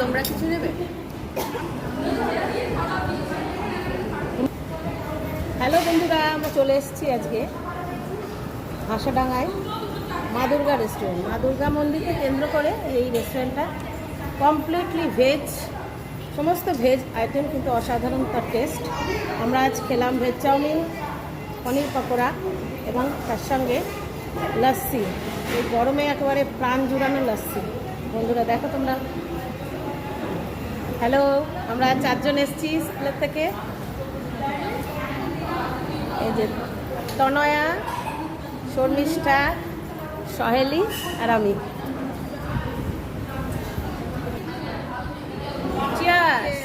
তোমরা কিছু নেবে? হ্যালো বন্ধুরা, আমরা চলে এসেছি আজকে হাসাডাঙ্গায় মা দুর্গা রেস্টুরেন্ট। মা দুর্গা মন্দিরকে কেন্দ্র করে এই রেস্টুরেন্টটা কমপ্লিটলি ভেজ, সমস্ত ভেজ আইটেম, কিন্তু অসাধারণ তার টেস্ট। আমরা আজ খেলাম ভেজ চাউমিন, পনির পকোড়া এবং তার সঙ্গে লস্যি। এই গরমে একেবারে প্রাণ জুড়ানো লস্যি। বন্ধুরা দেখো তোমরা। হ্যালো, আমরা 4 জন এসেছি স্কুলের থেকে। এই যে তনয়া, শর্মিষ্ঠা, সহেলি আর আমি। চিয়ার্স।